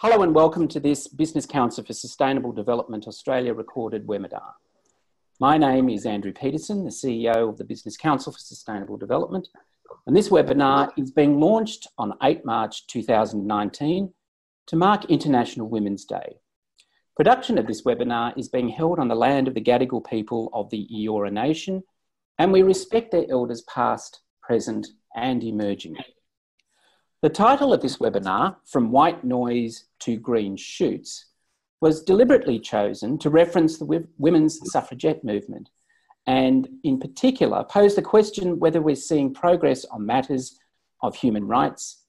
Hello and welcome to this Business Council for Sustainable Development Australia recorded webinar. My name is Andrew Peterson, the CEO of the Business Council for Sustainable Development, and this webinar is being launched on 8 March 2019 to mark International Women's Day. Production of this webinar is being held on the land of the Gadigal people of the Eora Nation, and we respect their elders past, present and emerging. The title of this webinar, From White Noise to Green Shoots, was deliberately chosen to reference the women's suffragette movement and in particular pose the question whether we're seeing progress on matters of human rights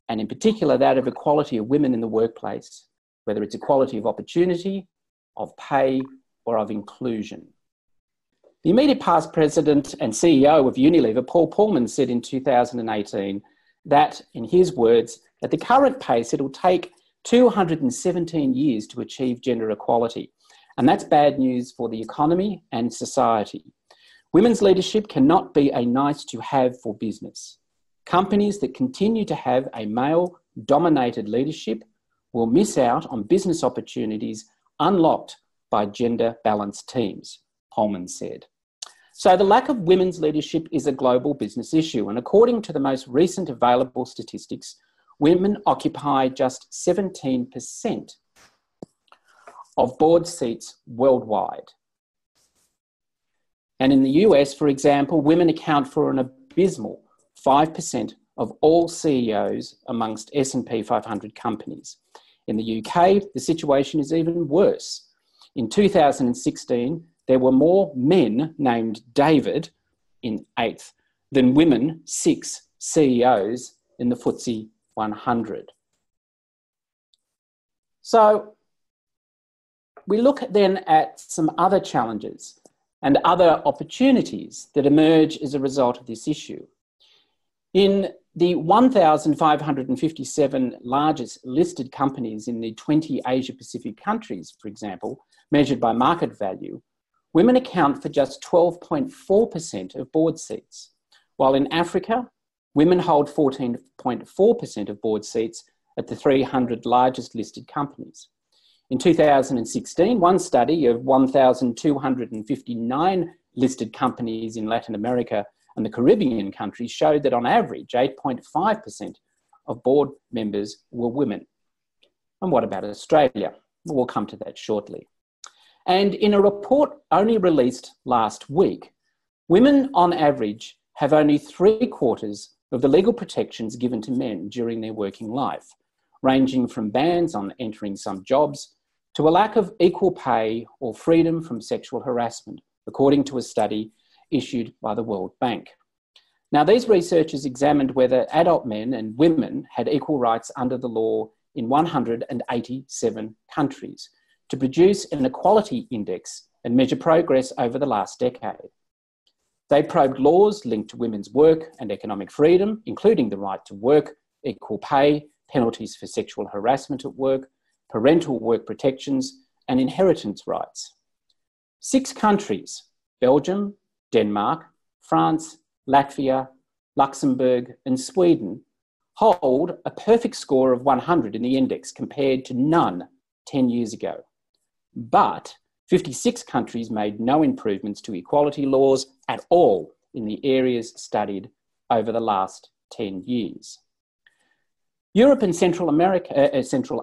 and in particular that of equality of women in the workplace, whether it's equality of opportunity, of pay or of inclusion. The immediate past president and CEO of Unilever, Paul Polman, said in 2018 that, in his words, at the current pace, it'll take 217 years to achieve gender equality. And that's bad news for the economy and society. Women's leadership cannot be a nice to have for business. Companies that continue to have a male-dominated leadership will miss out on business opportunities unlocked by gender-balanced teams, Polman said. So the lack of women's leadership is a global business issue, and according to the most recent available statistics, women occupy just 17% of board seats worldwide. And in the US, for example, women account for an abysmal 5% of all CEOs amongst S&P 500 companies. In the UK, the situation is even worse. In 2016, there were more men named David in 8th than women, 6 CEOs in the FTSE 100. So we look then at some other challenges and other opportunities that emerge as a result of this issue. In the 1,557 largest listed companies in the 20 Asia-Pacific countries, for example, measured by market value, women account for just 12.4% of board seats, while in Africa, women hold 14.4% of board seats at the 300 largest listed companies. In 2016, one study of 1,259 listed companies in Latin America and the Caribbean countries showed that on average, 8.5% of board members were women. And what about Australia? We'll come to that shortly. And in a report only released last week, women on average have only 3/4 of the legal protections given to men during their working life, ranging from bans on entering some jobs to a lack of equal pay or freedom from sexual harassment, according to a study issued by the World Bank. Now, these researchers examined whether adult men and women had equal rights under the law in 187 countries, to produce an equality index and measure progress over the last decade. They probed laws linked to women's work and economic freedom, including the right to work, equal pay, penalties for sexual harassment at work, parental work protections, and inheritance rights. 6 countries, Belgium, Denmark, France, Latvia, Luxembourg, and Sweden, hold a perfect score of 100 in the index compared to none 10 years ago. But 56 countries made no improvements to equality laws at all in the areas studied over the last 10 years. Europe and Central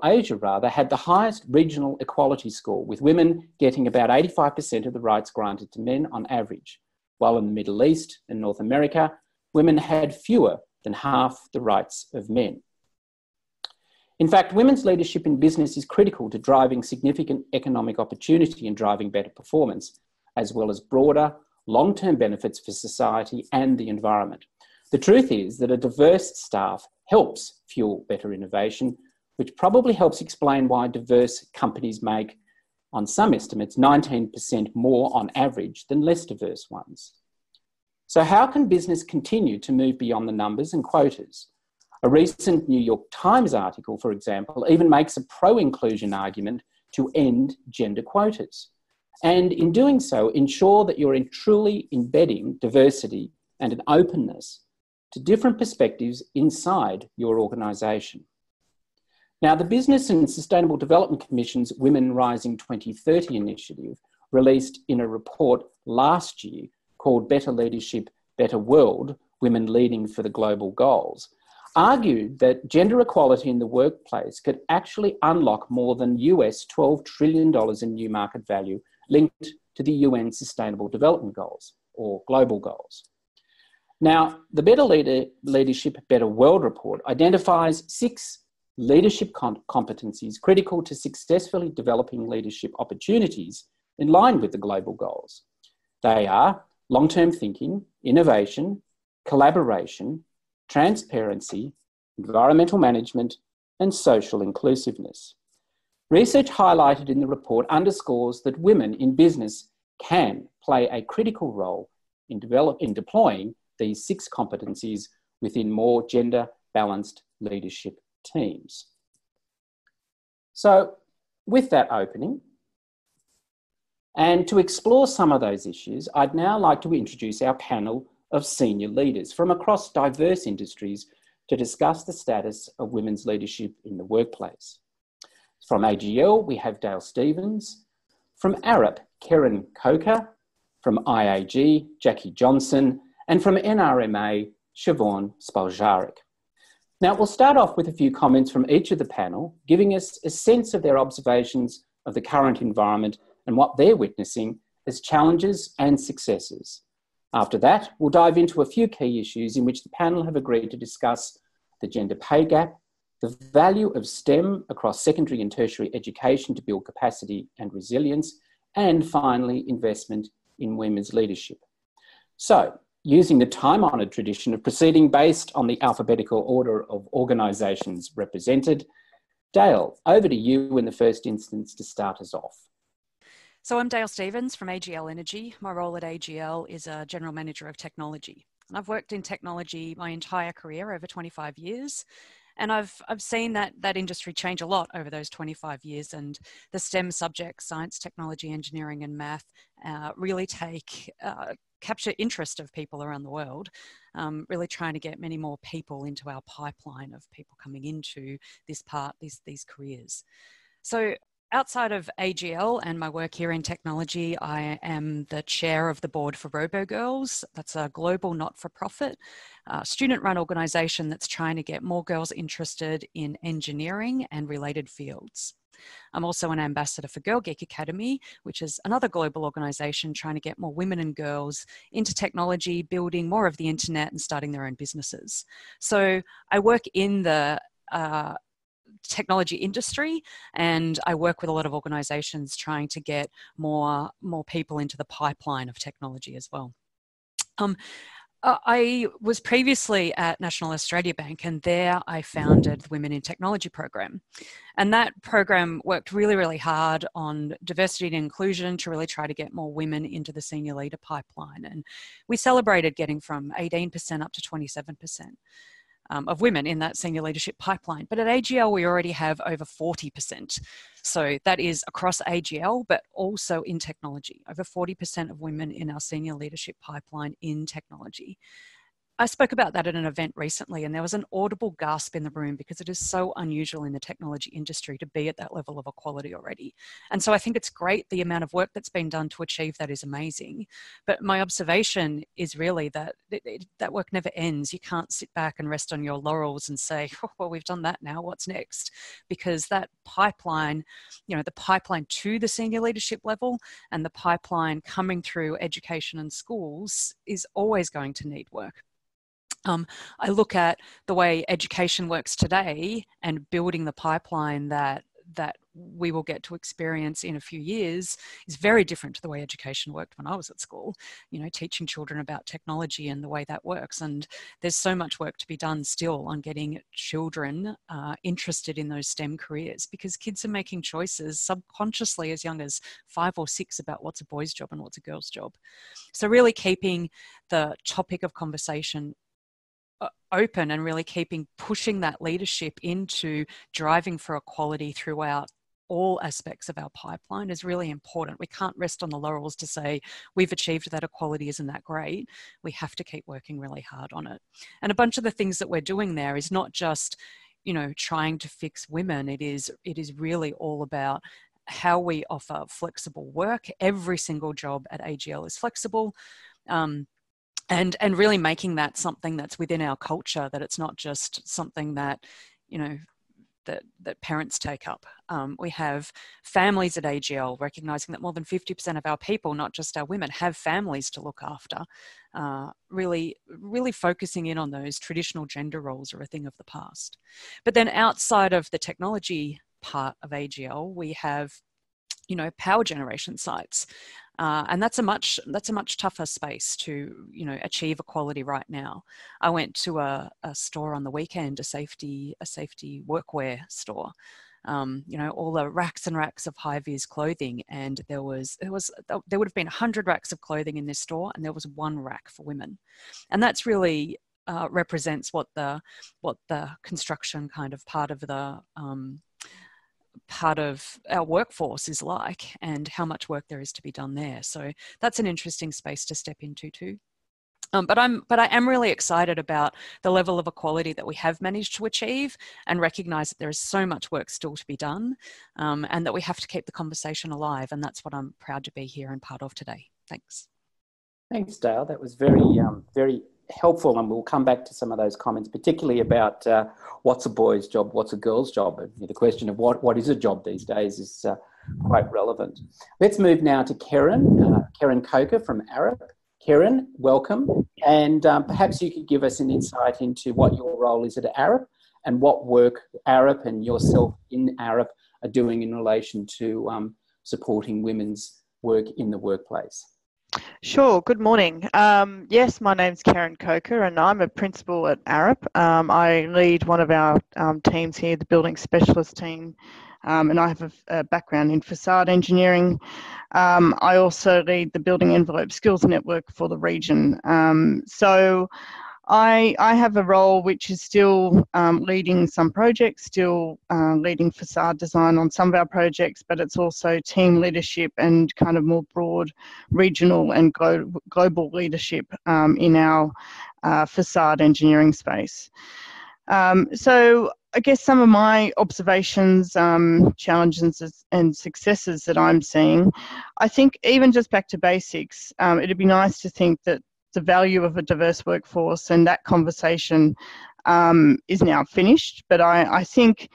Asia had the highest regional equality score, with women getting about 85% of the rights granted to men on average, while in the Middle East and North America, women had fewer than half the rights of men. In fact, women's leadership in business is critical to driving significant economic opportunity and driving better performance, as well as broader, long-term benefits for society and the environment. The truth is that a diverse staff helps fuel better innovation, which probably helps explain why diverse companies make, on some estimates, 19% more on average than less diverse ones. So how can business continue to move beyond the numbers and quotas? A recent New York Times article, for example, even makes a pro-inclusion argument to end gender quotas. And in doing so, ensure that you're truly embedding diversity and an openness to different perspectives inside your organisation. Now, the Business and Sustainable Development Commission's Women Rising 2030 initiative, released in a report last year called Better Leadership, Better World, Women Leading for the Global Goals, argued that gender equality in the workplace could actually unlock more than US $12 trillion in new market value linked to the UN Sustainable Development Goals, or global goals. Now, the Better Leadership, Better World report identifies 6 leadership competencies critical to successfully developing leadership opportunities in line with the global goals. They are long-term thinking, innovation, collaboration, transparency, environmental management, and social inclusiveness. Research highlighted in the report underscores that women in business can play a critical role in deploying these 6 competencies within more gender-balanced leadership teams. So, with that opening, and to explore some of those issues, I'd now like to introduce our panel of senior leaders from across diverse industries to discuss the status of women's leadership in the workplace. From AGL, we have Dayle Stevens. From Arup, Kerryn Coker. From IAG, Jackie Johnson. And from NRMA, Siobhan Spoljaric. Now, we'll start off with a few comments from each of the panel, giving us a sense of their observations of the current environment and what they're witnessing as challenges and successes. After that, we'll dive into a few key issues in which the panel have agreed to discuss the gender pay gap, the value of STEM across secondary and tertiary education to build capacity and resilience, and finally, investment in women's leadership. So, using the time-honoured tradition of proceeding based on the alphabetical order of organisations represented, Dayle, over to you in the first instance to start us off. So I'm Dayle Stevens from AGL Energy. My role at AGL is a General Manager of Technology. And I've worked in technology my entire career, over 25 years. And I've seen that industry change a lot over those 25 years, and the STEM subjects, science, technology, engineering and math, really capture interest of people around the world, really trying to get many more people into our pipeline of people coming into these careers. So outside of AGL and my work here in technology, I am the chair of the board for RoboGirls. That's a global not-for-profit student-run organisation that's trying to get more girls interested in engineering and related fields. I'm also an ambassador for Girl Geek Academy, which is another global organisation trying to get more women and girls into technology, building more of the internet and starting their own businesses. So I work in the technology industry, and I work with a lot of organisations trying to get more people into the pipeline of technology as well. I was previously at National Australia Bank, and there I founded the Women in Technology program. And that program worked really, really hard on diversity and inclusion to really try to get more women into the senior leader pipeline. And we celebrated getting from 18% up to 27%. Of women in that senior leadership pipeline. But at AGL, we already have over 40%. So that is across AGL, but also in technology. Over 40% of women in our senior leadership pipeline in technology. I spoke about that at an event recently, and there was an audible gasp in the room because it is so unusual in the technology industry to be at that level of equality already. And so I think it's great. The amount of work that's been done to achieve that is amazing. But my observation is really that that work never ends. You can't sit back and rest on your laurels and say, oh, well, we've done that now, what's next? Because that pipeline, the pipeline to the senior leadership level and the pipeline coming through education and schools is always going to need work. I look at the way education works today and building the pipeline that we will get to experience in a few years is very different to the way education worked when I was at school, teaching children about technology and the way that works. And there's so much work to be done still on getting children interested in those STEM careers, because kids are making choices subconsciously as young as 5 or 6 about what's a boy's job and what's a girl's job. So really keeping the topic of conversation open and really pushing that leadership into driving for equality throughout all aspects of our pipeline is really important. We can't rest on the laurels to say we've achieved that equality, isn't that great? We have to keep working really hard on it. And a bunch of the things that we're doing there is not just trying to fix women. It is really all about how we offer flexible work. Every single job at AGL is flexible. And really making that something that's within our culture, that it's not just something that, that parents take up. We have families at AGL, recognising that more than 50% of our people, not just our women, have families to look after. Really focusing in on those traditional gender roles are a thing of the past. But then outside of the technology part of AGL, we have, power generation sites. And that's a much tougher space to, achieve equality right now. I went to a store on the weekend, a safety workwear store. All the racks and racks of high-vis clothing, and there would have been 100 racks of clothing in this store, and there was one rack for women, and that's really represents what the construction kind of part of our workforce is like, and how much work there is to be done there. So that's an interesting space to step into too. But I am really excited about the level of equality that we have managed to achieve, and recognise that there is so much work still to be done, and that we have to keep the conversation alive. And that's what I'm proud to be here and part of today. Thanks. Thanks, Dayle. That was very helpful, and we'll come back to some of those comments, particularly about what's a boy's job, what's a girl's job. The question of what is a job these days is quite relevant. Let's move now to Kerryn Coker from Arup. Kerryn, welcome, and perhaps you could give us an insight into what your role is at Arup and what work Arup and yourself in Arup are doing in relation to supporting women's work in the workplace. Sure. Good morning. Yes, my name's Kerryn Coker, and I'm a principal at Arup. I lead one of our teams here, the building specialist team, and I have a background in facade engineering. I also lead the building envelope skills network for the region. So I have a role which is still leading some projects, still leading facade design on some of our projects, but it's also team leadership and kind of more broad regional and global leadership in our facade engineering space. So I guess some of my observations, challenges and successes that I'm seeing, I think even just back to basics, it'd be nice to think that the value of a diverse workforce and that conversation is now finished. But I think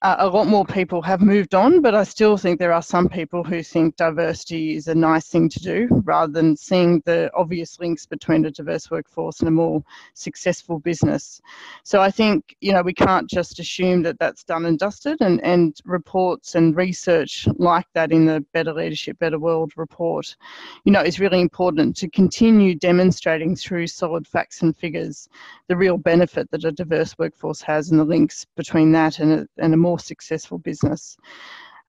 a lot more people have moved on, but I still think there are some people who think diversity is a nice thing to do rather than seeing the obvious links between a diverse workforce and a more successful business. So I think, we can't just assume that that's done and dusted, and reports and research like that in the Better Leadership, Better World report, is really important to continue demonstrating through solid facts and figures the real benefit that a diverse workforce has and the links between that and a more successful business.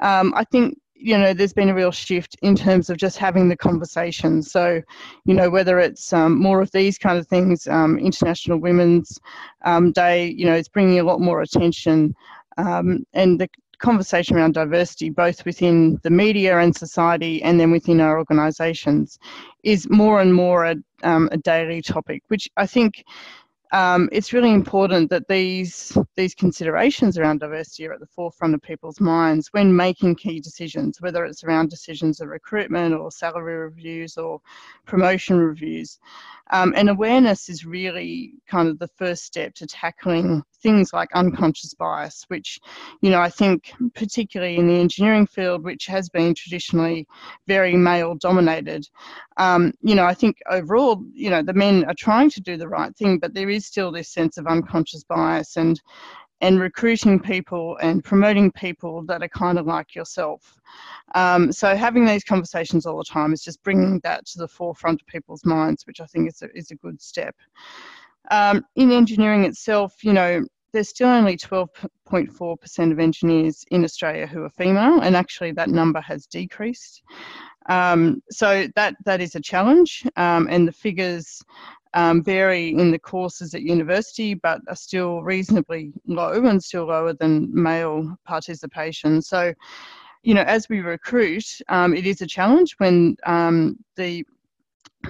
I think, there's been a real shift in terms of just having the conversation. So, whether it's more of these kind of things, International Women's Day, it's bringing a lot more attention, and the conversation around diversity, both within the media and society and then within our organisations, is more and more a daily topic, which I think it's really important that these considerations around diversity are at the forefront of people's minds when making key decisions, whether it's around decisions of recruitment or salary reviews or promotion reviews. And awareness is really kind of the first step to tackling things like unconscious bias, which, I think particularly in the engineering field, which has been traditionally very male dominated, I think overall, the men are trying to do the right thing, but there is still this sense of unconscious bias and recruiting people and promoting people that are kind of like yourself. So having these conversations all the time is just bringing that to the forefront of people's minds, which I think is a good step. In engineering itself, there's still only 12.4% of engineers in Australia who are female, and actually that number has decreased. So that is a challenge, and the figures vary in the courses at university, but are still reasonably low and still lower than male participation. So, as we recruit, it is a challenge when the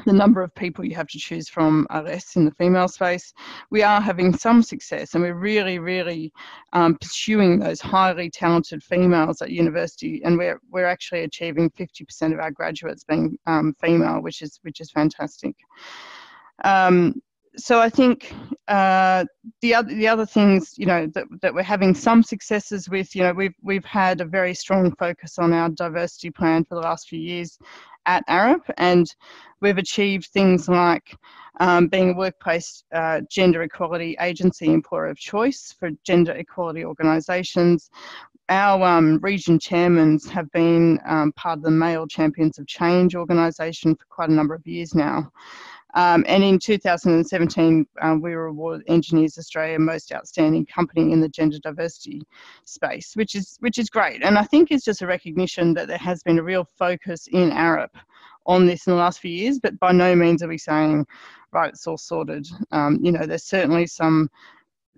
the number of people you have to choose from are less in the female space. We are having some success, and we're really pursuing those highly talented females at university, and we're actually achieving 50% of our graduates being female, which is fantastic. So I think the other things, you know, that we're having some successes with, you know, we've had a very strong focus on our diversity plan for the last few years at Arup, and we've achieved things like being a workplace gender equality agency employer of choice for gender equality organisations. Our region chairmen have been part of the Male Champions of Change organisation for quite a number of years now. And in 2017, we were awarded Engineers Australia Most Outstanding Company in the gender diversity space, which is great. And I think it's just a recognition that there has been a real focus in Arup on this in the last few years, but by no means are we saying, right, it's all sorted. You know,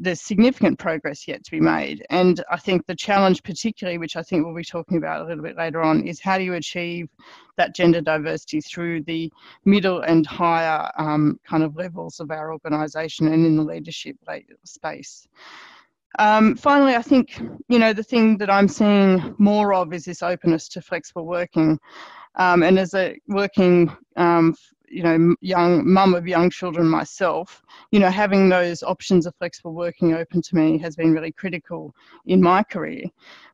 there's significant progress yet to be made. And I think the challenge particularly, which I think we'll be talking about a little bit later on, is how do you achieve that gender diversity through the middle and higher kind of levels of our organisation and in the leadership space. Finally, I think, you know, the thing that I'm seeing more of is this openness to flexible working. And as a working you know, young mum of young children myself, you know, having those options of flexible working open to me has been really critical in my career.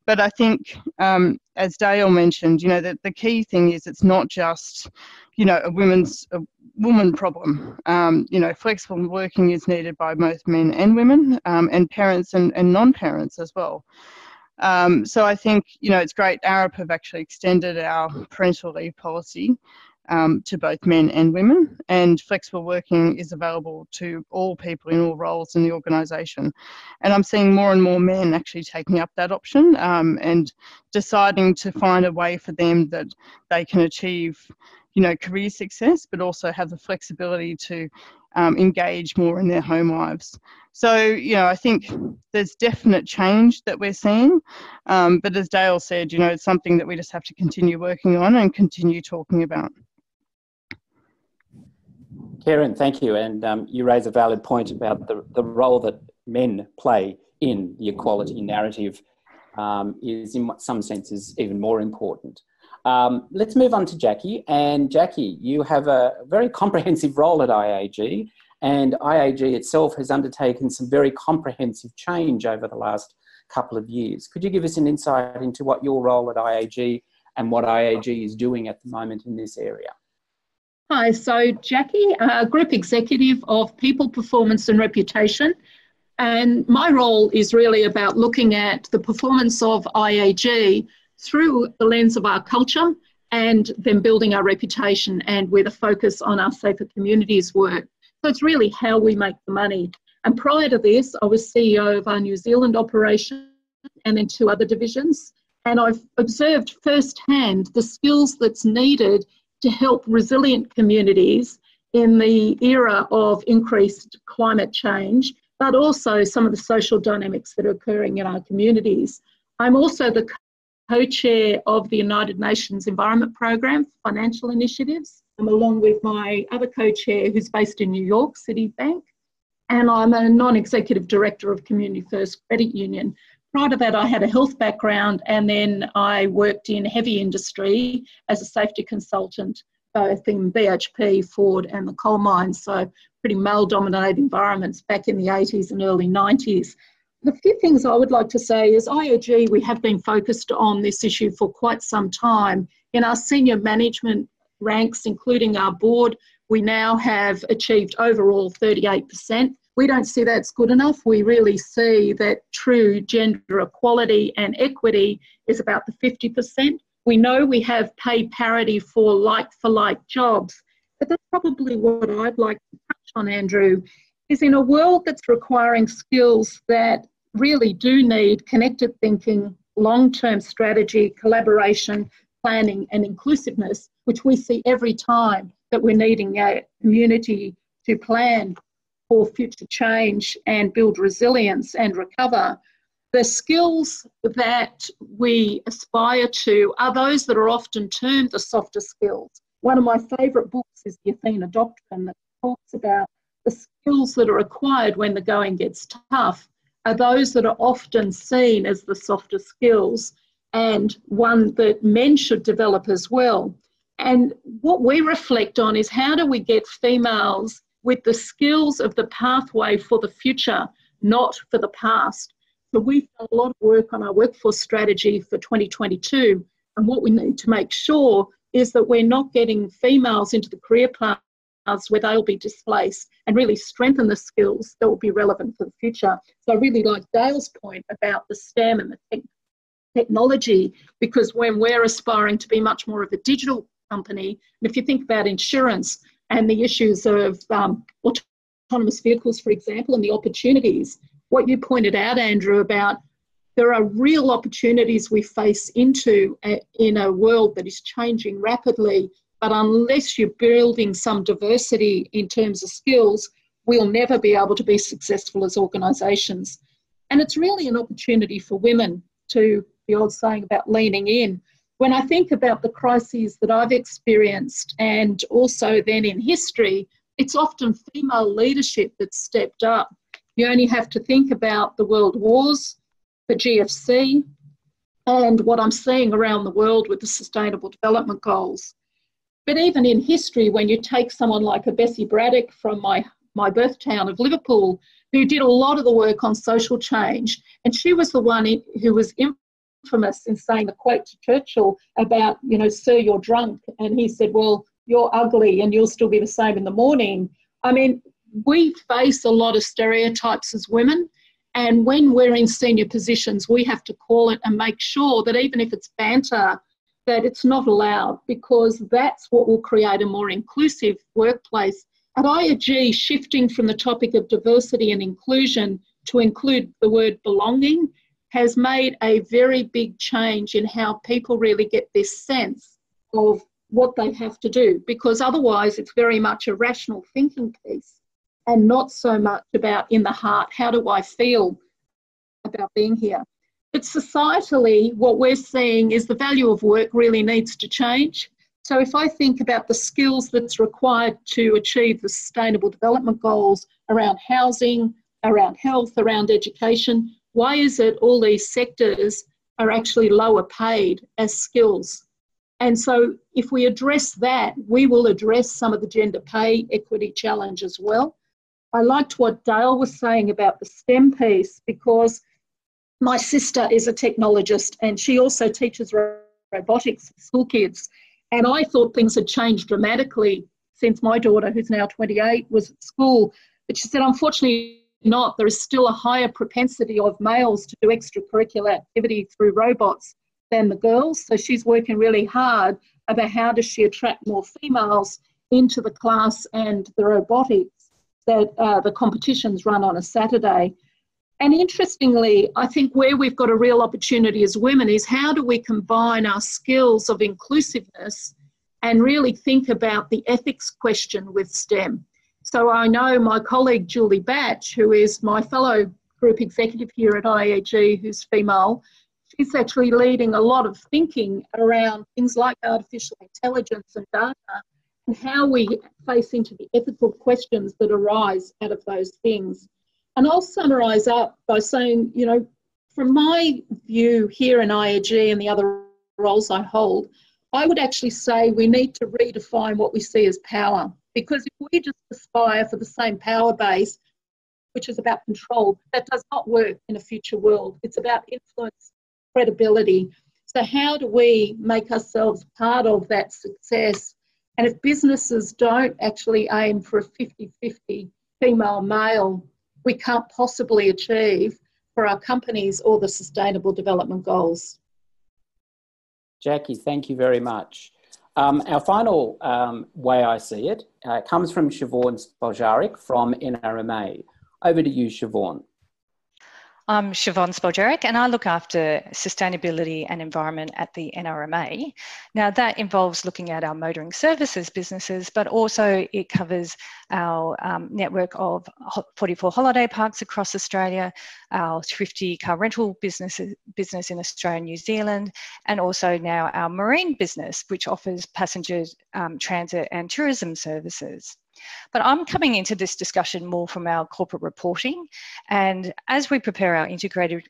But I think, as Dayle mentioned, you know, that the key thing is it's not just, you know, a woman problem. You know, flexible working is needed by both men and women, and parents and non-parents as well. So I think, you know, it's great. Arup have actually extended our parental leave policy to both men and women, and flexible working is available to all people in all roles in the organisation. And I'm seeing more and more men actually taking up that option and deciding to find a way for them that they can achieve, you know, career success, but also have the flexibility to engage more in their home lives. So, you know, I think there's definite change that we're seeing, but as Dayle said, you know, it's something that we just have to continue working on and continue talking about. Kerryn, thank you. And you raise a valid point about the role that men play in the equality narrative is in some senses even more important. Let's move on to Jackie. And Jackie, you have a very comprehensive role at IAG, and IAG itself has undertaken some very comprehensive change over the last couple of years. Could you give us an insight into what your role at IAG and what IAG is doing at the moment in this area? Hi, so Jackie, Group Executive of People, Performance and Reputation. And my role is really about looking at the performance of IAG through the lens of our culture and then building our reputation, and with a focus on our Safer Communities work. So it's really how we make the money. And prior to this, I was CEO of our New Zealand operation and then 2 other divisions. And I've observed firsthand the skills that's needed to help resilient communities in the era of increased climate change, but also some of the social dynamics that are occurring in our communities. I'm also the co-chair of the United Nations Environment Programme for Financial Initiatives. I'm along with my other co-chair who's based in New York, Citibank, and I'm a non-executive director of Community First Credit Union. Prior to that, I had a health background, and then I worked in heavy industry as a safety consultant, both in BHP, Ford and the coal mines, so pretty male-dominated environments back in the 80s and early 90s. The few things I would like to say is IAG, we have been focused on this issue for quite some time. In our senior management ranks, including our board, we now have achieved overall 38%. We don't see that's good enough. We really see that true gender equality and equity is about the 50%. We know we have pay parity for like jobs, but that's probably what I'd like to touch on, Andrew, is in a world that's requiring skills that really do need connected thinking, long-term strategy, collaboration, planning and inclusiveness, which we see every time that we're needing a community to plan for future change and build resilience and recover. The skills that we aspire to are those that are often termed the softer skills, one of my favourite books is the Athena Doctrine, that talks about the skills that are acquired when the going gets tough are those that are often seen as the softer skills, and one that men should develop as well. And what we reflect on is, how do we get females with the skills of the pathway for the future, not for the past? So we've done a lot of work on our workforce strategy for 2022, and what we need to make sure is that we're not getting females into the career paths where they'll be displaced, and really strengthen the skills that will be relevant for the future. So I really like Dayle's point about the STEM and the technology, because when we're aspiring to be much more of a digital company, and if you think about insurance and the issues of autonomous vehicles, for example, and the opportunities, what you pointed out, Andrew, about there are real opportunities we face into in a world that is changing rapidly, but unless you're building some diversity in terms of skills, we'll never be able to be successful as organisations. And it's really an opportunity for women, to the old saying about leaning in. When I think about the crises that I've experienced, and also then in history, it's often female leadership that's stepped up. You only have to think about the world wars, the GFC, and what I'm seeing around the world with the Sustainable Development Goals. But even in history, when you take someone like a Bessie Braddock from my birth town of Liverpool, who did a lot of the work on social change, and she was the one who was infamous in saying the quote to Churchill about, you know, "Sir, you're drunk," and he said, "Well, you're ugly and you'll still be the same in the morning." I mean, we face a lot of stereotypes as women, and when we're in senior positions, we have to call it and make sure that even if it's banter, that it's not allowed, because that's what will create a more inclusive workplace. At IAG, shifting from the topic of diversity and inclusion to include the word belonging has made a very big change in how people really get this sense of what they have to do, because otherwise it's very much a rational thinking piece and not so much about in the heart, how do I feel about being here? But societally, what we're seeing is the value of work really needs to change. So if I think about the skills that's required to achieve the Sustainable Development Goals around housing, around health, around education, why is it all these sectors are actually lower paid as skills? And so if we address that, we will address some of the gender pay equity challenge as well. I liked what Dayle was saying about the STEM piece, because my sister is a technologist and she also teaches robotics for school kids. And I thought things had changed dramatically since my daughter, who's now 28, was at school. But she said, unfortunately not. There is still a higher propensity of males to do extracurricular activity through robots than the girls. So she's working really hard about how does she attract more females into the class and the robotics that the competitions run on a Saturday. And interestingly, I think where we've got a real opportunity as women is how do we combine our skills of inclusiveness and really think about the ethics question with STEM. So I know my colleague Julie Batch, who is my fellow group executive here at IAG, who's female, she's actually leading a lot of thinking around things like artificial intelligence and data and how we face into the ethical questions that arise out of those things. And I'll summarise up by saying, you know, from my view here in IAG and the other roles I hold, I would actually say we need to redefine what we see as power. Because if we just aspire for the same power base, which is about control, that does not work in a future world. It's about influence, credibility. So how do we make ourselves part of that success? And if businesses don't actually aim for a 50-50 female-male, we can't possibly achieve for our companies or the Sustainable Development Goals. Jackie, thank you very much. Our final way I see it comes from Siobhan Spoljaric from NRMA. Over to you, Siobhan. I'm Siobhan Spoljaric and I look after sustainability and environment at the NRMA. Now that involves looking at our motoring services businesses, but also it covers our network of 44 holiday parks across Australia, our thrifty car rental business in Australia and New Zealand, and also now our marine business, which offers passengers transit and tourism services. But I'm coming into this discussion more from our corporate reporting, and as we prepare our integrated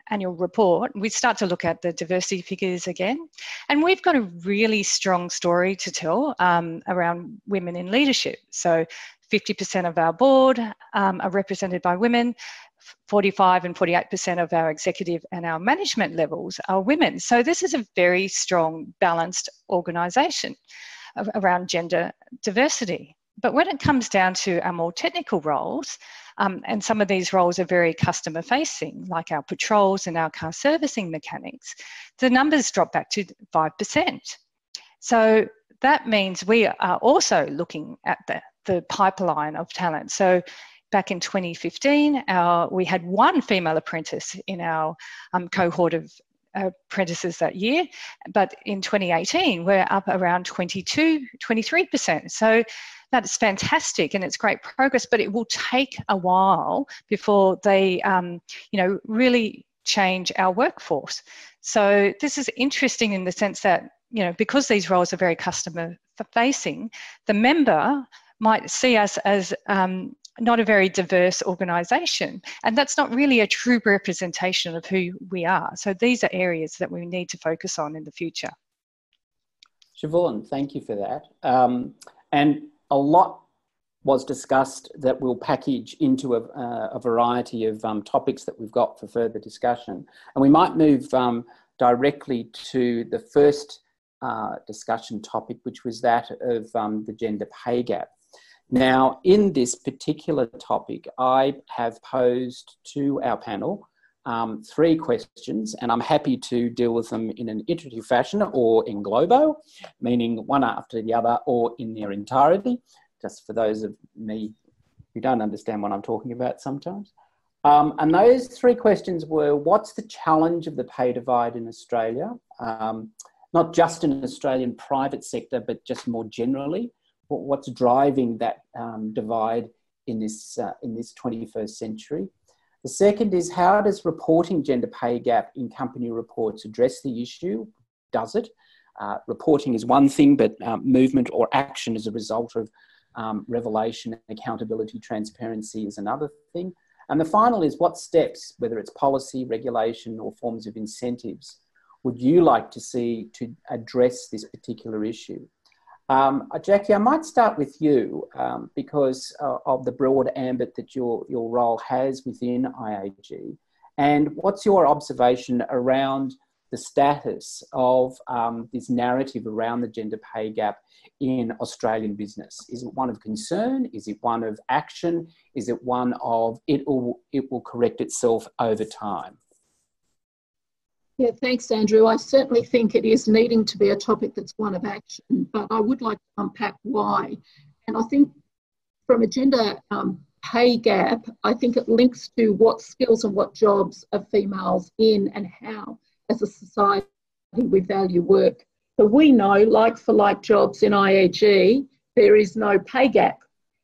annual report, we start to look at the diversity figures again, and we've got a really strong story to tell around women in leadership. So 50% of our board are represented by women, 45 and 48% of our executive and our management levels are women. So this is a very strong, balanced organisation around gender diversity. But when it comes down to our more technical roles, and some of these roles are very customer facing, like our patrols and our car servicing mechanics, the numbers drop back to 5%. So that means we are also looking at the pipeline of talent. So back in 2015, we had one female apprentice in our cohort of apprentices that year, but in 2018 we're up around 23%. So that's fantastic and it's great progress, but it will take a while before they really change our workforce. So this is interesting in the sense that, because these roles are very customer facing, the member might see us as not a very diverse organisation, and that's not really a true representation of who we are. So these are areas that we need to focus on in the future. Siobhan, thank you for that. And a lot was discussed that we'll package into a variety of topics that we've got for further discussion. And we might move directly to the first discussion topic, which was that of the gender pay gap. Now, in this particular topic, I have posed to our panel 3 questions, and I'm happy to deal with them in an iterative fashion or in globo, meaning one after the other or in their entirety, just for those of me who don't understand what I'm talking about sometimes. And those 3 questions were, what's the challenge of the pay divide in Australia? Not just in the Australian private sector, but just more generally. What's driving that divide in this 21st century? The second is, how does reporting gender pay gap in company reports address the issue? Does it? Reporting is one thing, but movement or action as a result of revelation, accountability, transparency is another thing. And the final is, what steps, whether it's policy, regulation, or forms of incentives, would you like to see to address this particular issue? Jackie, I might start with you because of the broad ambit that your role has within IAG. And what's your observation around the status of this narrative around the gender pay gap in Australian business? Is it one of concern? Is it one of action? Is it one of it will correct itself over time? Yeah, thanks, Andrew. I certainly think it is needing to be a topic that's one of action, but I would like to unpack why. And I think from a gender pay gap, I think it links to what skills and what jobs are females in and how, as a society, we value work. So we know, like for like jobs in IAG, there is no pay gap.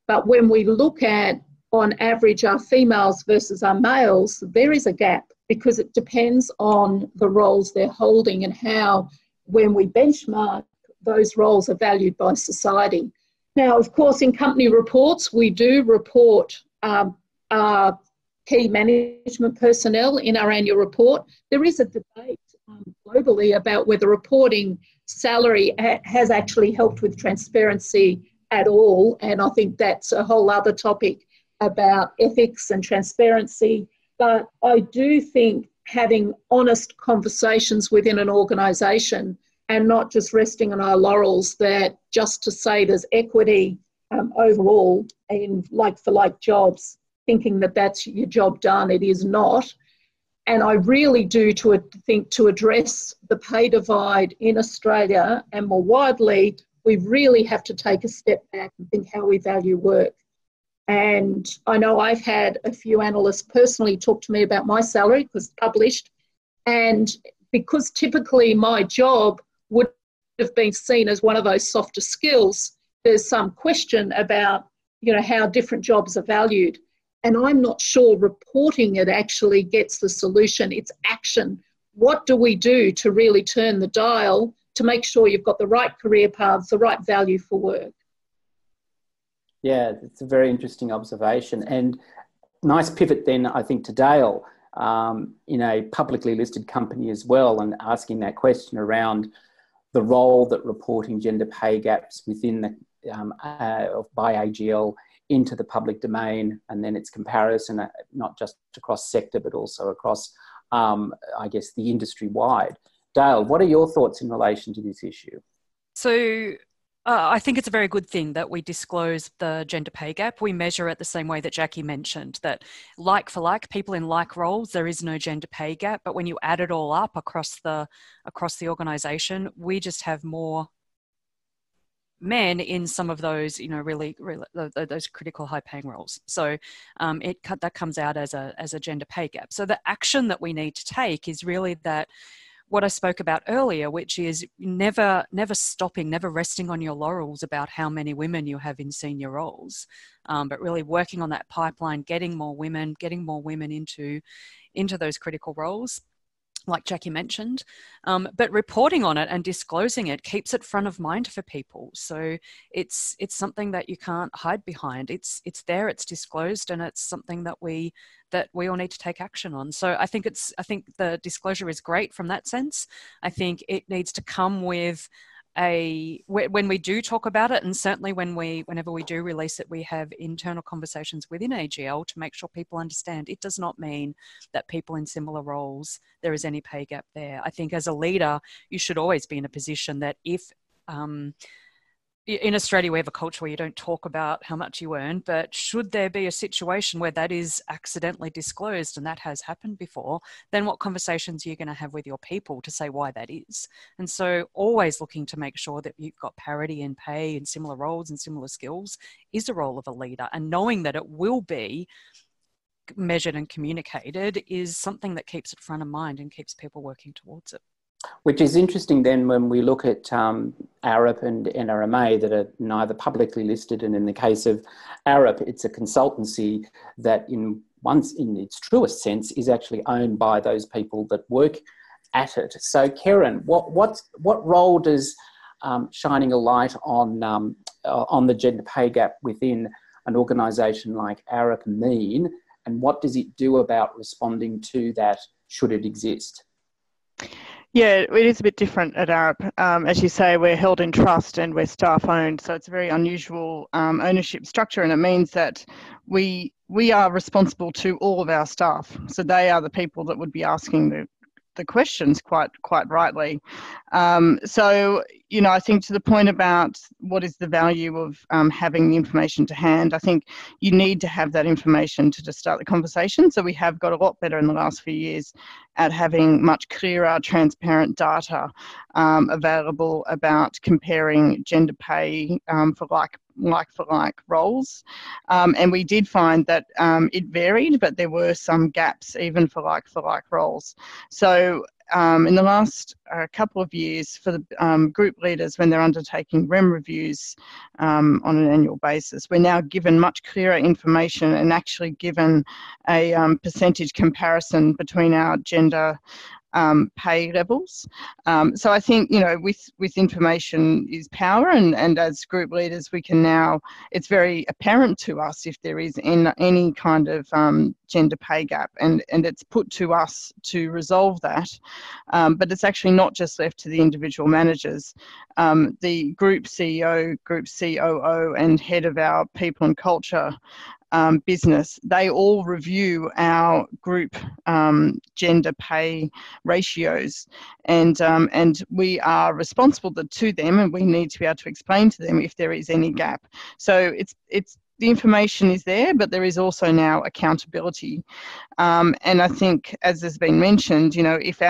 But when we look at, on average, our females versus our males, there is a gap, because it depends on the roles they're holding and how, when we benchmark, those roles are valued by society. Now, of course, in company reports, we do report our key management personnel in our annual report. There is a debate globally about whether reporting salary has actually helped with transparency at all, and I think that's a whole other topic about ethics and transparency. But I do think having honest conversations within an organisation and not just resting on our laurels that just to say there's equity overall in like-for-like jobs, thinking that that's your job done, it is not. And I really do think to address the pay divide in Australia and more widely, we really have to take a step back and think how we value work. And I know I've had a few analysts personally talk to me about my salary because it's published. And because typically my job would have been seen as one of those softer skills, there's some question about, how different jobs are valued. And I'm not sure reporting it actually gets the solution. It's action. What do we do to really turn the dial to make sure you've got the right career paths, the right value for work? Yeah, it's a very interesting observation, and nice pivot then, I think, to Dayle, in a publicly listed company as well, and asking that question around the role that reporting gender pay gaps within the by AGL into the public domain, and then its comparison not just across sector but also across, I guess, the industry wide. Dayle, what are your thoughts in relation to this issue? So I think it's a very good thing that we disclose the gender pay gap. We measure it the same way that Jackie mentioned, that like for like, people in like roles, there is no gender pay gap. But when you add it all up across the organisation, we just have more men in some of those, really those critical high-paying roles. So that comes out as a gender pay gap. So the action that we need to take is really that what I spoke about earlier, which is never stopping, never resting on your laurels about how many women you have in senior roles, but really working on that pipeline, getting more women into those critical roles, like Jackie mentioned, but reporting on it and disclosing it keeps it front of mind for people. So it's something that you can't hide behind. It's there, it's disclosed, and it's something that we all need to take action on. So I think the disclosure is great from that sense. I think it needs to come with when we do talk about it, and certainly whenever we do release it, we have internal conversations within AGL to make sure people understand it does not mean that people in similar roles, there is any pay gap there. I think as a leader, you should always be in a position that if in Australia, we have a culture where you don't talk about how much you earn, but should there be a situation where that is accidentally disclosed, and that has happened before, then what conversations are you going to have with your people to say why that is? And so always looking to make sure that you've got parity in pay in similar roles and similar skills is a role of a leader, and knowing that it will be measured and communicated is something that keeps it front of mind and keeps people working towards it. Which is interesting then when we look at Arup and NRMA that are neither publicly listed, and in the case of Arup, it's a consultancy that in its truest sense is actually owned by those people that work at it. So Kerryn, what role does shining a light on the gender pay gap within an organisation like Arup mean, and what does it do about responding to that should it exist? Yeah, it is a bit different at Arup. As you say, we're held in trust and we're staff owned, so it's a very unusual ownership structure, and it means that we are responsible to all of our staff. So they are the people that would be asking the questions quite rightly. So, I think to the point about what is the value of having the information to hand, I think you need to have that information to just start the conversation. So we have got a lot better in the last few years at having much clearer, transparent data available about comparing gender pay for like roles. And we did find that it varied, but there were some gaps even for like roles. So in the last couple of years, for the group leaders, when they're undertaking REM reviews on an annual basis, we're now given much clearer information and actually given a percentage comparison between our gender pay levels. So I think, with information is power, and as group leaders, we can now, it's very apparent to us if there is any kind of gender pay gap, and it's put to us to resolve that. But it's actually not just left to the individual managers. The group CEO, group COO, and head of our people and culture business, they all review our group gender pay ratios, and we are responsible to them, and we need to be able to explain to them if there is any gap. So it's the information is there, but there is also now accountability. And I think, as has been mentioned, if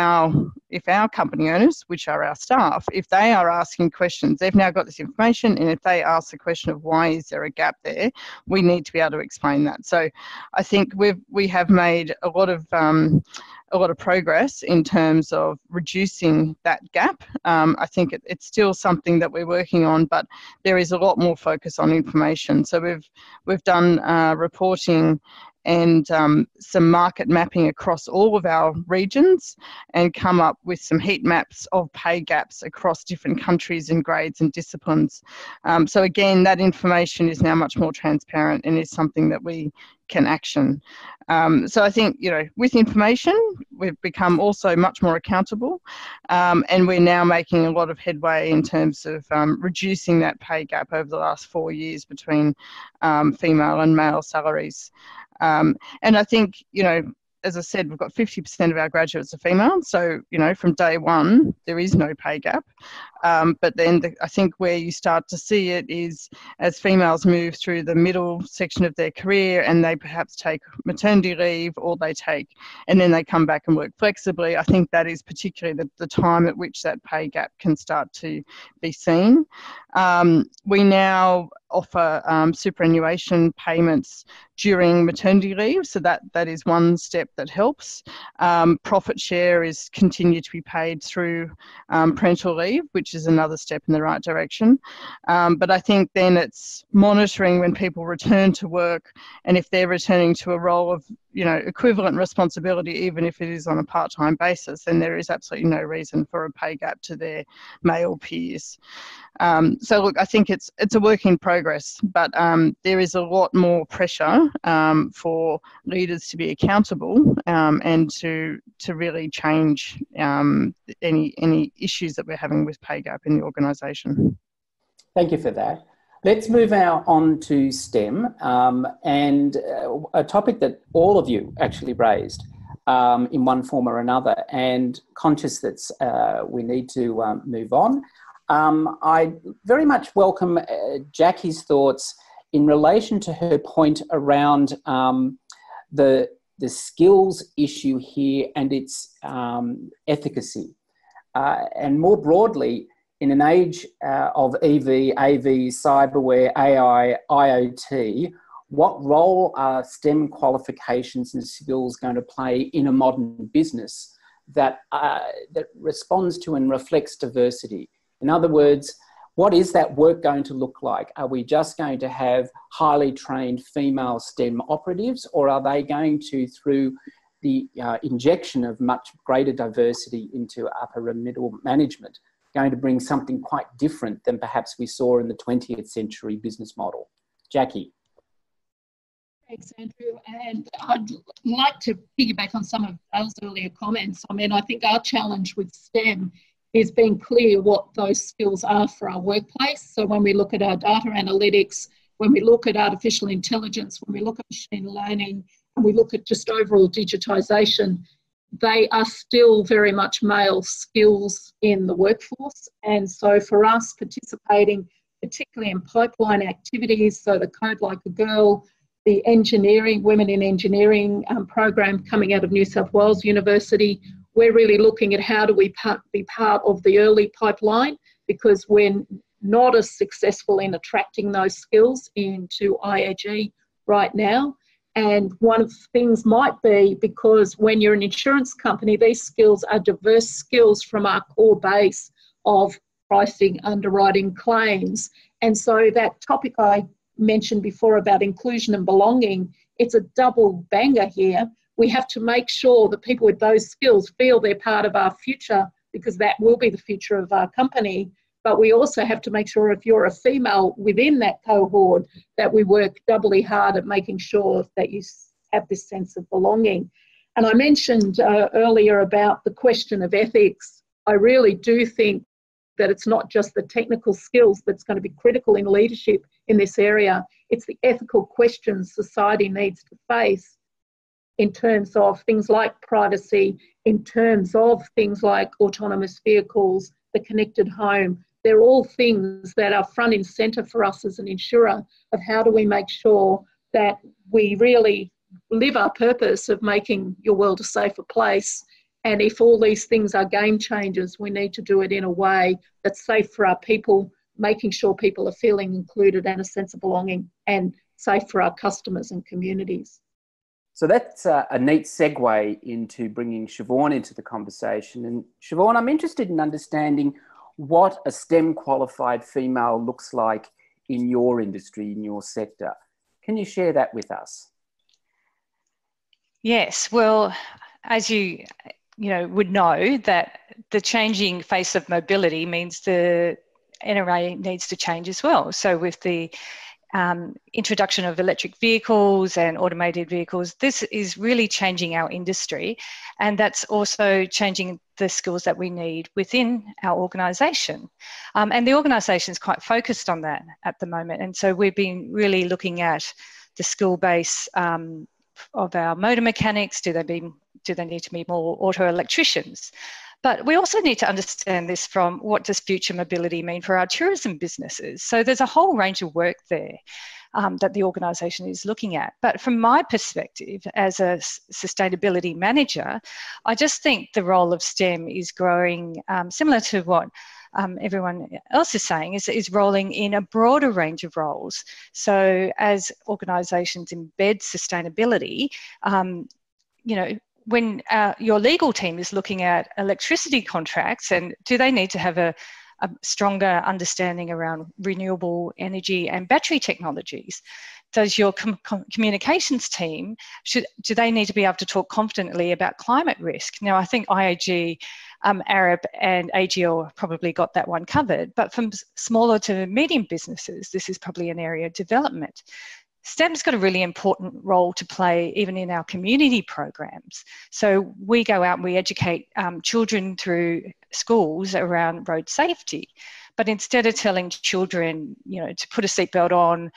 if our company owners, which are our staff, if they are asking questions, they've now got this information, and if they ask the question of why is there a gap there, we need to be able to explain that. So I think we have made a lot of progress in terms of reducing that gap. I think it's still something that we're working on, but there is a lot more focus on information. So we've done reporting and some market mapping across all of our regions, and come up with some heat maps of pay gaps across different countries and grades and disciplines. So again, that information is now much more transparent and is something that we can action. So I think, with information, we've become also much more accountable, and we're now making a lot of headway in terms of reducing that pay gap over the last 4 years between female and male salaries. And I think, as I said, we've got 50% of our graduates are female. So, from day one, there is no pay gap. But then I think where you start to see it is as females move through the middle section of their career, and they perhaps take maternity leave, or and then they come back and work flexibly. I think that is particularly the time at which that pay gap can start to be seen. We now offer superannuation payments during maternity leave, so that is one step that helps. Profit share is continued to be paid through parental leave, which is another step in the right direction. But I think then it's monitoring when people return to work, and if they're returning to a role of equivalent responsibility, even if it is on a part-time basis, then there is absolutely no reason for a pay gap to their male peers. So look, I think it's a work in progress, but there is a lot more pressure for leaders to be accountable and to really change any issues that we're having with pay gap in the organisation. Thank you for that. Let's move on to STEM, and a topic that all of you actually raised in one form or another, and conscious that we need to move on. I very much welcome Jackie's thoughts in relation to her point around the skills issue here and its efficacy. And more broadly, in an age of EV, AV, cyberware, AI, IoT, what role are STEM qualifications and skills going to play in a modern business that responds to and reflects diversity? In other words, what is that work going to look like? Are we just going to have highly trained female STEM operatives, or are they going to, through the injection of much greater diversity into upper and middle management, going to bring something quite different than perhaps we saw in the 20th century business model? Jackie. Thanks, Andrew. And I'd like to piggyback on some of Dale's earlier comments. I mean, I think our challenge with STEM is being clear what those skills are for our workplace. So when we look at our data analytics, when we look at artificial intelligence, when we look at machine learning, and we look at just overall digitisation, they are still very much male skills in the workforce. And so for us, participating particularly in pipeline activities, so the Code Like a Girl, the engineering, Women in Engineering program coming out of New South Wales University, we're really looking at how do we be part of the early pipeline, because we're not as successful in attracting those skills into IAG right now. And one of the things might be because when you're an insurance company, these skills are diverse skills from our core base of pricing, underwriting, claims. And so that topic I mentioned before about inclusion and belonging, it's a double banger here. We have to make sure that people with those skills feel they're part of our future, because that will be the future of our company. But we also have to make sure if you're a female within that cohort, that we work doubly hard at making sure that you have this sense of belonging. And I mentioned earlier about the question of ethics. I really do think that it's not just the technical skills that's going to be critical in leadership in this area. It's the ethical questions society needs to face in terms of things like privacy, in terms of things like autonomous vehicles, the connected home. They're all things that are front and centre for us as an insurer of how do we make sure that we really live our purpose of making your world a safer place And if all these things are game changers, we need to do it in a way that's safe for our people, making sure people are feeling included and a sense of belonging, and safe for our customers and communities. So that's a neat segue into bringing Siobhan into the conversation. And Siobhan, I'm interested in understanding what a STEM qualified female looks like in your industry, in your sector. Can you share that with us? Yes, well, as you would know, that the changing face of mobility means the NRMA needs to change as well. So with the introduction of electric vehicles and automated vehicles, this is really changing our industry, and that's also changing the skills that we need within our organisation. And the organisation is quite focused on that at the moment, and so we've been really looking at the skill base of our motor mechanics. Do they need to be more auto electricians? But we also need to understand this from what does future mobility mean for our tourism businesses. So there's a whole range of work there that the organisation is looking at. But from my perspective as a sustainability manager, I just think the role of STEM is growing, similar to what everyone else is saying, is rolling in a broader range of roles. So as organisations embed sustainability, when your legal team is looking at electricity contracts, and do they need to have a stronger understanding around renewable energy and battery technologies? Does your communications team, do they need to be able to talk confidently about climate risk? Now, I think IAG, Arup and AGL probably got that one covered, but from smaller to medium businesses, this is probably an area of development. STEM's got a really important role to play even in our community programs. So we go out and we educate children through schools around road safety. But instead of telling children, to put a seatbelt on,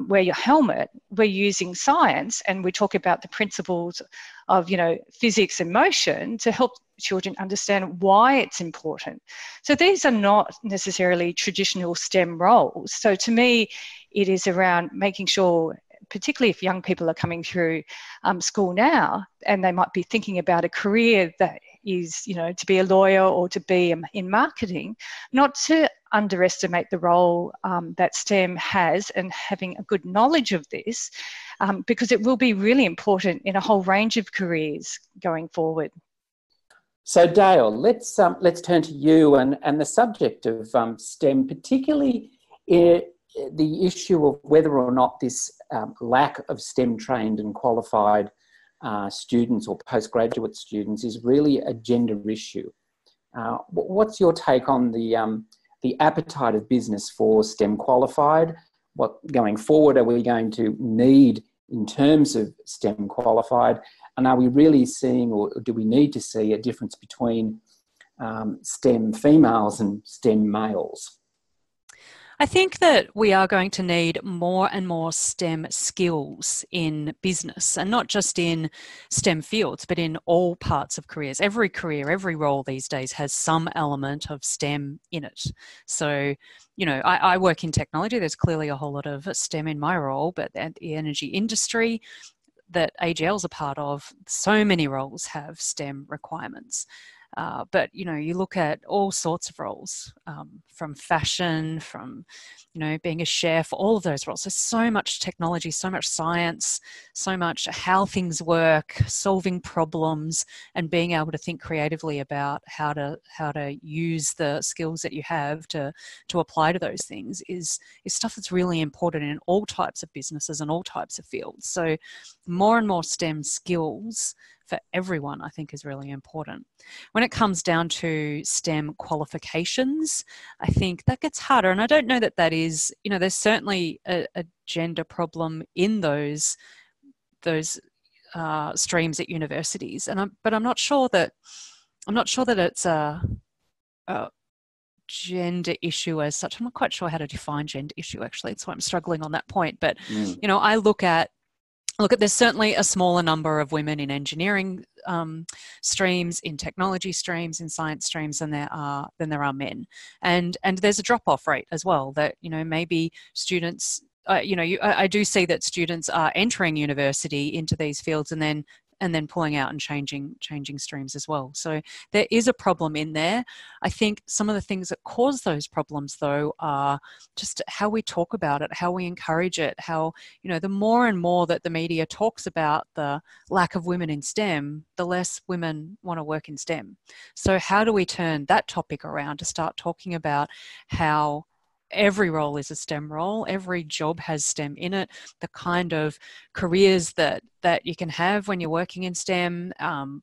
wear your helmet, we're using science, and we talk about the principles of, physics and motion to help children understand why it's important. So these are not necessarily traditional STEM roles. So to me, it is around making sure, particularly if young people are coming through school now and they might be thinking about a career that is, to be a lawyer or to be in marketing, not to underestimate the role that STEM has, and having a good knowledge of this, because it will be really important in a whole range of careers going forward. So Dayle, let's turn to you and the subject of STEM, particularly the issue of whether or not this lack of STEM trained and qualified students or postgraduate students is really a gender issue. What's your take on the appetite of business for STEM qualified? What going forward are we going to need in terms of STEM qualified? And are we really seeing, or do we need to see, a difference between STEM females and STEM males? I think that we are going to need more and more STEM skills in business, and not just in STEM fields, but in all parts of careers. Every career, every role these days has some element of STEM in it. So, I work in technology. There's clearly a whole lot of STEM in my role, but at the energy industry that AGL is a part of, so many roles have STEM requirements. But, you look at all sorts of roles, from fashion, from, being a chef, all of those roles. There's so much technology, so much science, so much how things work, solving problems, and being able to think creatively about how to use the skills that you have to apply to those things is stuff that's really important in all types of businesses and all types of fields. So more and more STEM skills for everyone, I think, is really important. When it comes down to STEM qualifications, I think that gets harder. And I don't know that is, there's certainly a gender problem in those streams at universities. But I'm not sure that it's a gender issue as such. I'm not quite sure how to define gender issue, actually. That's why I'm struggling on that point. But, I look at, there's certainly a smaller number of women in engineering streams, in technology streams, in science streams than there are men, and there's a drop-off rate as well. That maybe students, I do see that students are entering university into these fields and then and then pulling out and changing streams as well. So there is a problem in there. I think some of the things that cause those problems, though, are just how we talk about it, how we encourage it, how, the more and more that the media talks about the lack of women in STEM, the less women want to work in STEM. So how do we turn that topic around to start talking about how every role is a STEM role, every job has STEM in it, the kind of careers that you can have when you're working in STEM,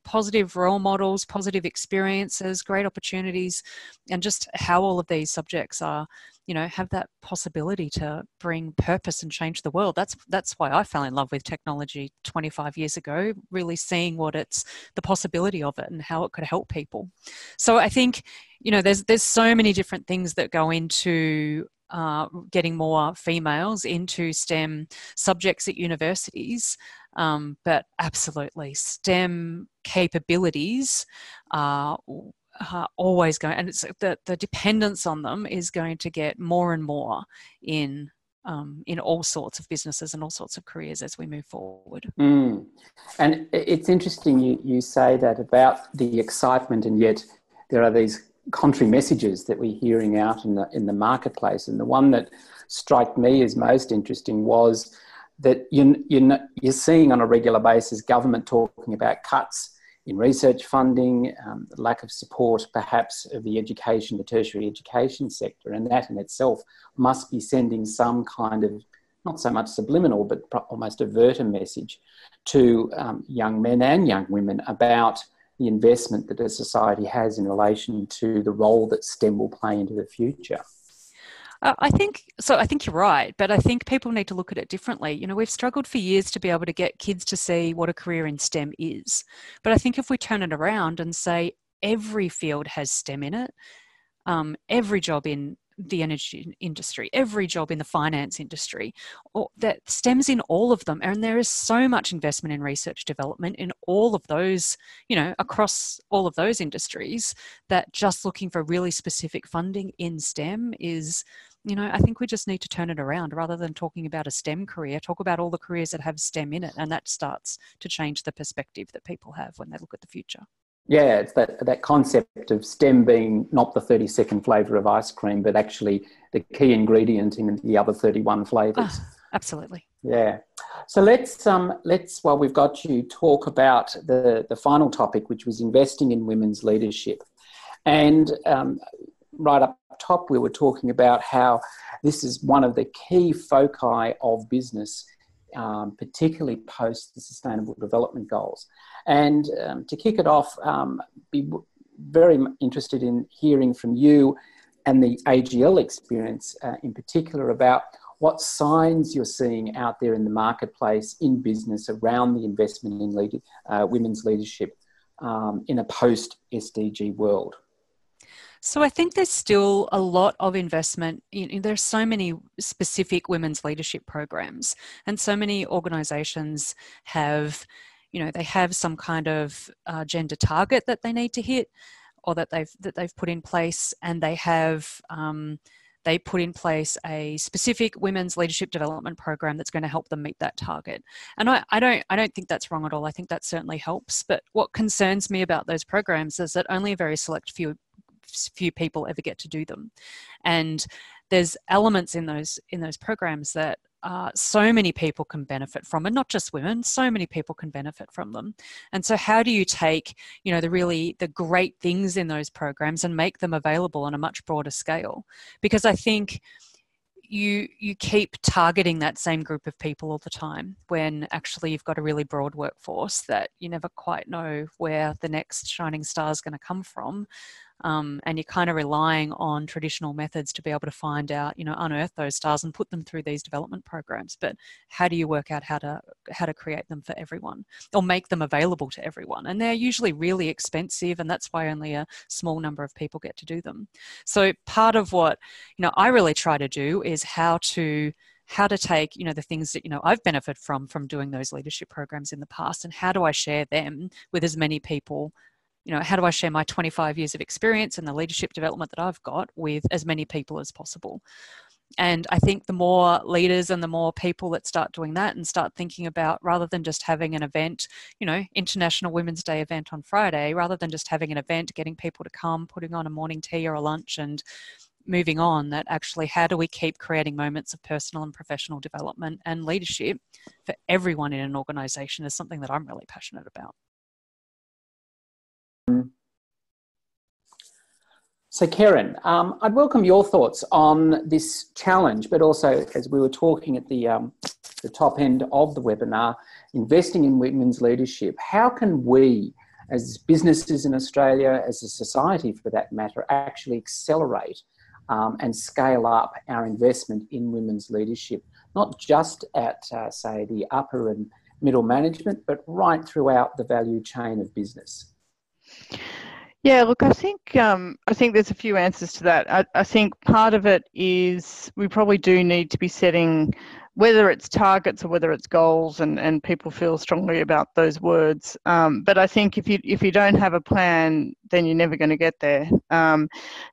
positive role models, positive experiences, great opportunities, and just how all of these subjects are, have that possibility to bring purpose and change the world. That's why I fell in love with technology 25 years ago, really seeing the possibility of it and how it could help people. So I think, there's so many different things that go into getting more females into STEM subjects at universities, but absolutely STEM capabilities are always going, and it's the dependence on them is going to get more and more in all sorts of businesses and all sorts of careers as we move forward. And it's interesting you say that about the excitement, and yet there are these contrary messages that we're hearing out in the marketplace. And the one that struck me as most interesting was that you're seeing on a regular basis government talking about cuts in research funding, lack of support perhaps of the tertiary education sector, and that in itself must be sending some kind of, not so much subliminal, but almost overt message to young men and young women about the investment that a society has in relation to the role that STEM will play into the future. I think you're right, but I think people need to look at it differently. We've struggled for years to be able to get kids to see what a career in STEM is. But I think if we turn it around and say every field has STEM in it, every job in the energy industry, every job in the finance industry, or that STEM's in all of them. And there is so much investment in research development in all of those, across all of those industries, that just looking for really specific funding in STEM is, I think we just need to turn it around rather than talking about a STEM career, talk about all the careers that have STEM in it. And that starts to change the perspective that people have when they look at the future. Yeah, it's that concept of STEM being not the 32nd flavour of ice cream, but actually the key ingredient in the other 31 flavours. Absolutely. Yeah. So let's while we've got you, talk about the final topic, which was investing in women's leadership. And right up top, we were talking about how this is one of the key foci of business, particularly post the Sustainable Development Goals. And to kick it off, be very interested in hearing from you and the AGL experience in particular about what signs you're seeing out there in the marketplace in business around the investment in women's leadership in a post-SDG world. So I think there's still a lot of investment. There's so many specific women's leadership programs, and so many organisations have, they have some kind of gender target that they need to hit, or that they've put in place, and they have they put in place a specific women's leadership development program that's going to help them meet that target. And I don't think that's wrong at all. I think that certainly helps. But what concerns me about those programs is that only a very select few people ever get to do them, and there's elements in those programs that so many people can benefit from, and not just women. So many people can benefit from them. And so, how do you take the great things in those programs and make them available on a much broader scale? Because I think you keep targeting that same group of people all the time, when actually you've got a really broad workforce that you never quite know where the next shining star is going to come from. And you're kind of relying on traditional methods to be able to find out, unearth those stars and put them through these development programs. But how do you work out how to create them for everyone, or make them available to everyone? And they're usually really expensive, and that's why only a small number of people get to do them. So part of what I really try to do is how to take the things that I've benefited from doing those leadership programs in the past, and how do I share them with as many people. How do I share my 25 years of experience and the leadership development that I've got with as many people as possible? And I think the more leaders and the more people that start doing that and start thinking about, rather than just having an event, you know, International Women's Day event on Friday, rather than just having an event, getting people to come, putting on a morning tea or a lunch and moving on, that actually how do we keep creating moments of personal and professional development and leadership for everyone in an organisation is something that I'm really passionate about. So Kerryn, I'd welcome your thoughts on this challenge, but also, as we were talking at the top end of the webinar, investing in women's leadership. How can we, as businesses in Australia, as a society for that matter, actually accelerate and scale up our investment in women's leadership, not just at, say, the upper and middle management, but right throughout the value chain of business? Yeah, look, I think there's a few answers to that. I think part of it is we probably do need to be setting, whether it's targets or whether it's goals, and people feel strongly about those words. But I think if you don't have a plan, then you're never going to get there.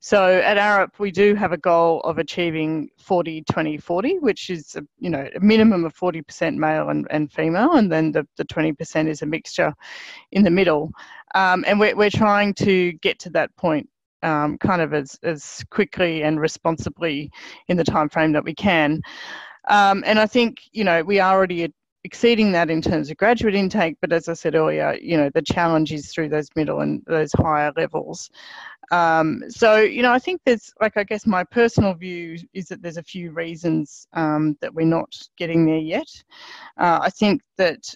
So at Arup, we do have a goal of achieving 40-20-40, which is a minimum of 40% male and female, and then the 20% is a mixture in the middle. And we're trying to get to that point kind of as quickly and responsibly in the time frame that we can. And I think, we are already exceeding that in terms of graduate intake, but as I said earlier, the challenge is through those middle and those higher levels. So, I think there's, I guess my personal view is that there's a few reasons that we're not getting there yet. I think that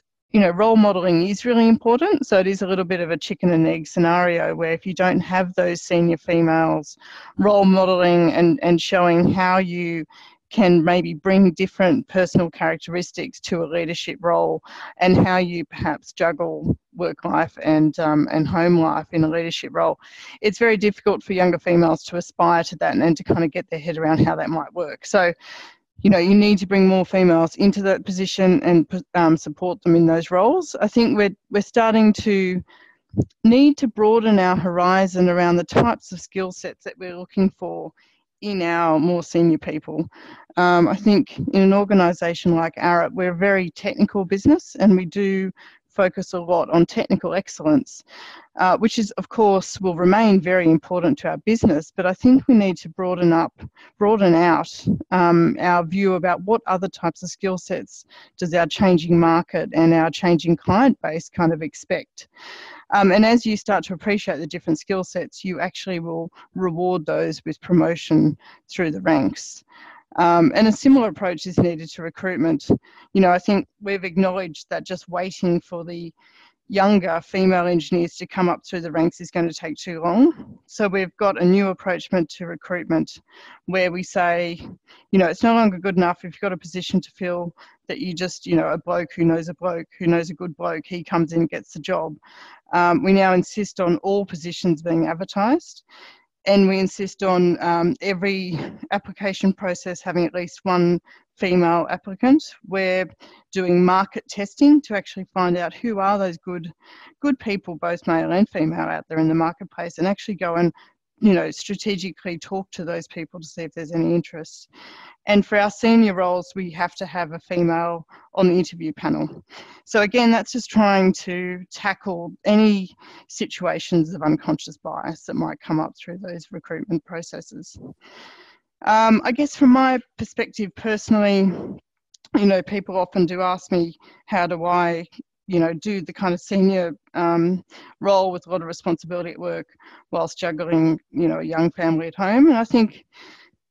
role modelling is really important. So it is a little bit of a chicken and egg scenario where if you don't have those senior females role modelling and showing how you can maybe bring different personal characteristics to a leadership role and how you perhaps juggle work life and home life in a leadership role, it's very difficult for younger females to aspire to that and to kind of get their head around how that might work. So you need to bring more females into that position and support them in those roles. I think we're starting to need to broaden our horizon around the types of skill sets that we're looking for in our more senior people. I think in an organisation like Arup, we're a very technical business and we do focus a lot on technical excellence, which is, of course, will remain very important to our business. But I think we need to broaden out our view about what other types of skill sets does our changing market and our changing client base kind of expect. And as you start to appreciate the different skill sets, you actually will reward those with promotion through the ranks. And a similar approach is needed to recruitment. I think we've acknowledged that just waiting for the younger female engineers to come up through the ranks is going to take too long. So we've got a new approach to recruitment where we say, it's no longer good enough if you've got a position to fill that you just, a bloke who knows a good bloke, he comes in and gets the job. We now insist on all positions being advertised. And we insist on every application process having at least one female applicant. We're doing market testing to actually find out who are those good people, both male and female, out there in the marketplace, and actually go and strategically talk to those people to see if there's any interest. And for our senior roles, we have to have a female on the interview panel. So again, that's just trying to tackle any situations of unconscious bias that might come up through those recruitment processes. I guess from my perspective personally, people often do ask me, how do I do the kind of senior role with a lot of responsibility at work whilst juggling, a young family at home. And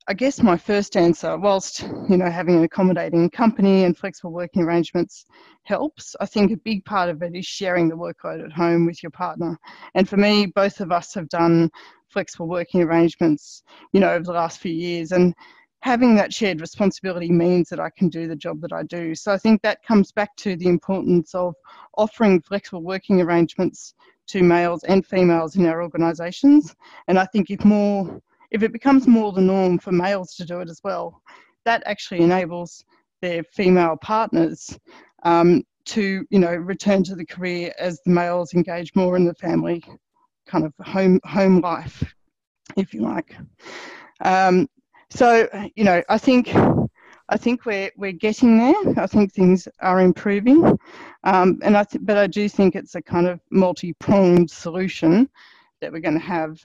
I guess my first answer, whilst, having an accommodating company and flexible working arrangements helps, I think a big part of it is sharing the workload at home with your partner. And for me, both of us have done flexible working arrangements, over the last few years. And having that shared responsibility means that I can do the job that I do. So I think that comes back to the importance of offering flexible working arrangements to males and females in our organisations. And I think if it becomes more the norm for males to do it as well, that actually enables their female partners to, return to the career as the males engage more in the family kind of home life, if you like. So, you know, I think we're getting there. I think things are improving, but I do think it's a kind of multi-pronged solution that we're going to have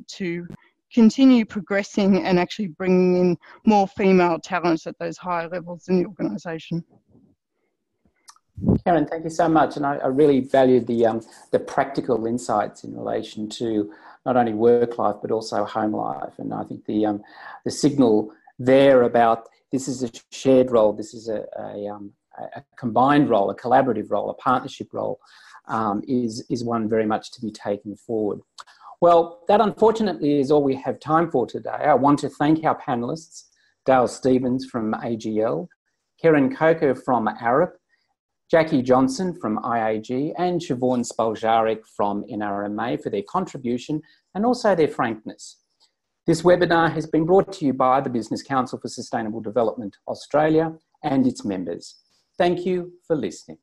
to continue progressing and actually bringing in more female talents at those higher levels in the organisation. Kerryn, thank you so much, and I really valued the practical insights in relation to not only work life but also home life. And I think the signal there about this is a shared role, this is a combined role, a collaborative role, a partnership role, is one very much to be taken forward. Well, that unfortunately is all we have time for today. I want to thank our panellists, Dayle Stevens from AGL, Kerryn Coker from Arup, Jackie Johnson from IAG and Siobhan Spoljaric from NRMA for their contribution and also their frankness. This webinar has been brought to you by the Business Council for Sustainable Development Australia and its members. Thank you for listening.